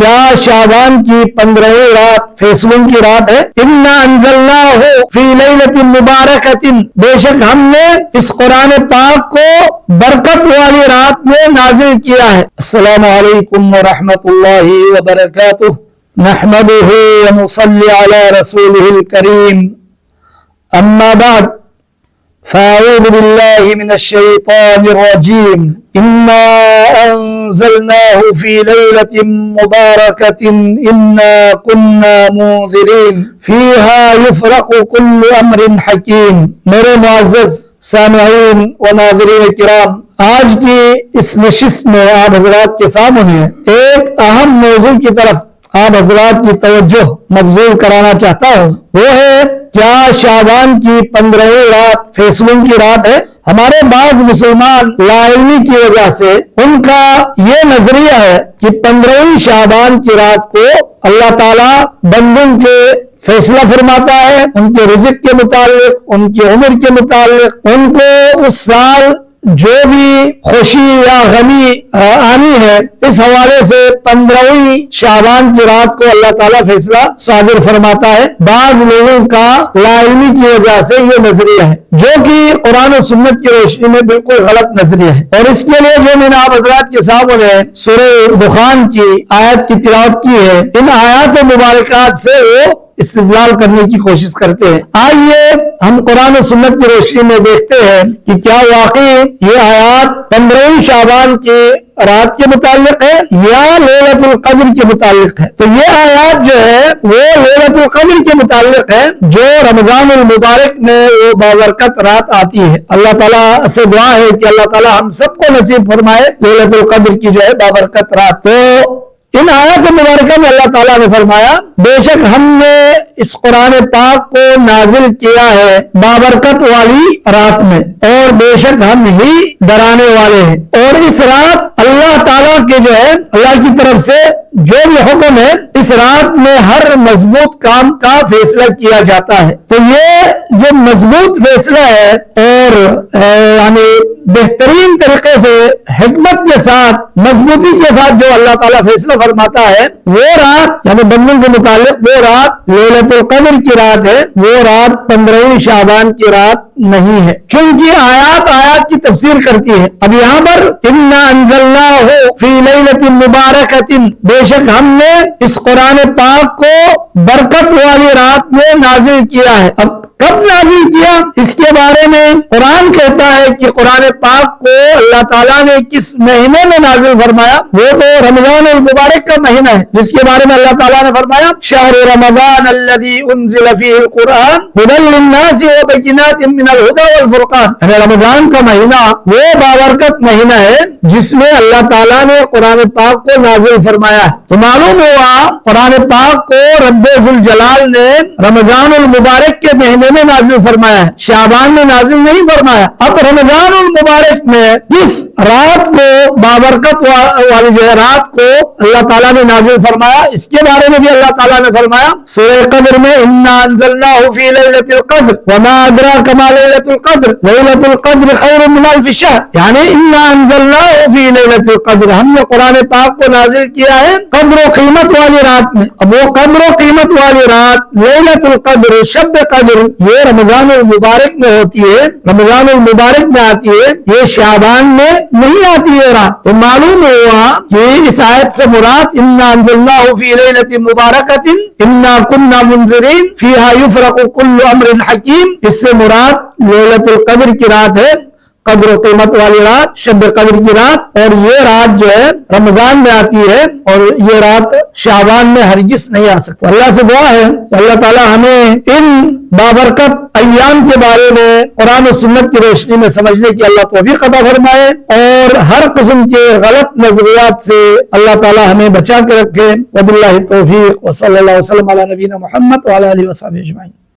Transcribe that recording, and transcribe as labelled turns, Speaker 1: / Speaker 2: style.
Speaker 1: کیا شعبان کی 15ویں رات فیصلوں کی رات ہے؟ اِنَّا أَنزَلْنَاهُ فِي لَيْلَةٍ مُبَارَكَةٍ، بے شک ہم نے اس قرآن پاک کو برکت والی رات میں نازل کیا ہے۔ السلام علیکم ورحمۃ اللہ وبرکاتہ، نحمده ونصلي على رسوله الكريم، اما بعد فاعوذ بالله من الشيطان الرجيم۔ إنا أنزلناه في ليلة مباركة إنا كنا منذرين فيها يفرق كل أمر حكيم۔ میرے معزز سامعین و ناظرین کرام، آج کی اس نشست میں آپ حضرات کے سامنے ایک اہم موضوع کی طرف آپ حضرات کی توجہ مبذول کرانا چاہتا ہوں، وہ ہے کیا شعبان کی 15ویں رات فیصلوں کی رات ہے؟ ہمارے بعض مسلمان لا علمی کی وجہ سے ان کا یہ نظریہ ہے کہ 15ویں شعبان کی رات کو اللہ تعالیٰ بندوں کے فیصلہ فرماتا ہے، ان کے رزق کے متعلق، ان کی عمر کے متعلق، ان کو اس سال جو بھی خوشی یا غمی آنی ہے، اس حوالے سے 15ویں شعبان کی رات کو اللہ تعالیٰ فیصلہ صادر فرماتا ہے۔ بعض لوگوں کا لا علمی کی وجہ سے یہ نظریہ ہے، جو کہ قرآن و سنت کی روشنی میں بالکل غلط نظریہ ہے، اور اس کے لیے جو میں نے آپ حضرات کے سامنے سورہ دخان کی آیت کی تلاوت کی ہے، ان آیات مبارکات سے وہ استدلال کرنے کی کوشش کرتے ہیں۔ آئیے ہم قرآن و سنت کی روشنی میں دیکھتے ہیں کہ کیا واقعی یہ آیات 15ویں شعبان کی رات کے متعلق ہے یا لیلۃ القدر کے متعلق ہے۔ تو یہ آیات جو ہے وہ لیلۃ القدر کے متعلق ہے، جو رمضان المبارک میں وہ بابرکت رات آتی ہے۔ اللہ تعالیٰ سے دعا ہے کہ اللہ تعالیٰ ہم سب کو نصیب فرمائے لیلۃ القدر کی جو ہے بابرکت رات۔ تو ان آیات مبارکہ میں اللہ تعالیٰ نے فرمایا بے شک ہم نے اس قرآن پاک کو نازل کیا ہے بابرکت والی رات میں، اور بے شک ہم ہی ڈرانے والے ہیں، اور اس رات اللہ تعالیٰ کے جو ہے اللہ کی طرف سے جو بھی حکم ہے اس رات میں ہر مضبوط کام کا فیصلہ کیا جاتا ہے۔ تو یہ جو مضبوط فیصلہ ہے اور یعنی بہترین طریقے سے حکمت کے ساتھ مضبوطی کے ساتھ جو اللہ تعالیٰ فیصلہ فرماتا ہے، وہ رات یعنی بندوں کے متعلق وہ رات لیلۃ القدر کی رات ہے، وہ رات 15ویں شعبان کی رات نہیں ہے، چونکہ آیات کی تفسیر کرتی ہے۔ اب یہاں پر اِنَّا أَنزَلْنَاهُ فِي لَيْلَةٍ مُبَارَكَةٍ، بے شک ہم نے اس قرآن پاک کو برکت والی رات میں نازل کیا ہے۔ اب کب نازل کیا اس کے بارے میں قرآن کہتا ہے کہ قرآن پاک کو اللہ تعالیٰ نے کس مہینے میں نازل فرمایا، وہ تو رمضان المبارک کا مہینہ ہے، جس کے بارے میں اللہ تعالیٰ نے فرمایا شہر رمضان الذی انزل فیہ القرآن ھدی للناس وبینات من الھدی والفرقان، یعنی رمضان کا مہینہ وہ بابرکت مہینہ ہے جس میں اللہ تعالیٰ نے قرآن پاک کو نازل فرمایا ہے۔ تو معلوم ہوا قرآن پاک کو رب ذوالجلال نے رمضان المبارک کے مہینے میں نازل فرمایا ہے، شعبان میں نازل نہیں فرمایا۔ اب رمضان المبارک میں جس رات کو بابرکت والی جو رات کو اللہ تعالیٰ نے نازل فرمایا، اس کے بارے میں بھی اللہ تعالیٰ نے فرمایا سورہ قدر میں اِنَّا أَنزَلْنَاهُ فِي لَيْلَةِ الْقَدْرِ وَمَا أَدْرَاكَ مَا لَيْلَةُ الْقَدْرِ لَيْلَةُ الْقَدْرِ خَيْرٌ مِنْ أَلْفِ شَهْرٍ، یعنی اِنَّا أَنزَلْنَاهُ فِي لَيْلَةِ الْقَدْرِ، ہم نے قرآن پاک کو نازل کیا ہے قدر و قیمت والی رات میں۔ اب وہ قدر و قیمت والی رات لیلۃ القدر، شب قدر، یہ رمضان المبارک میں ہوتی ہے، رمضان المبارک میں آتی ہے، یہ شعبان میں نہیں آتی ہے رات۔ تو معلوم ہوا کہ اس آیت سے مراد اِنَّا أَنزَلْنَاهُ فِي لَيْلَةٍ مُبَارَكَةٍ إِنَّا كُنَّا مُنذِرِينَ فِيهَا يُفْرَقُ كُلُّ أَمْرٍ حَكِيمٍ، اس سے مراد لیلۃ القدر کی رات ہے، قدر و قیمت والی رات، شب قدر کی رات، اور یہ رات جو ہے رمضان میں آتی ہے، اور یہ رات شعبان میں ہرگز نہیں آ سکتی۔ اللہ سے دعا ہے کہ اللہ تعالیٰ ہمیں ان بابرکت ایام کے بارے میں قرآن و سنت کی روشنی میں سمجھنے کی اللہ توفیق عطا فرمائے، اور ہر قسم کے غلط نظریات سے اللہ تعالیٰ ہمیں بچا کے رکھے۔ وباللہ توفیق، وصلی اللہ وسلم علی نبینا محمد وعلی آلہ وصحبہ اجمعین۔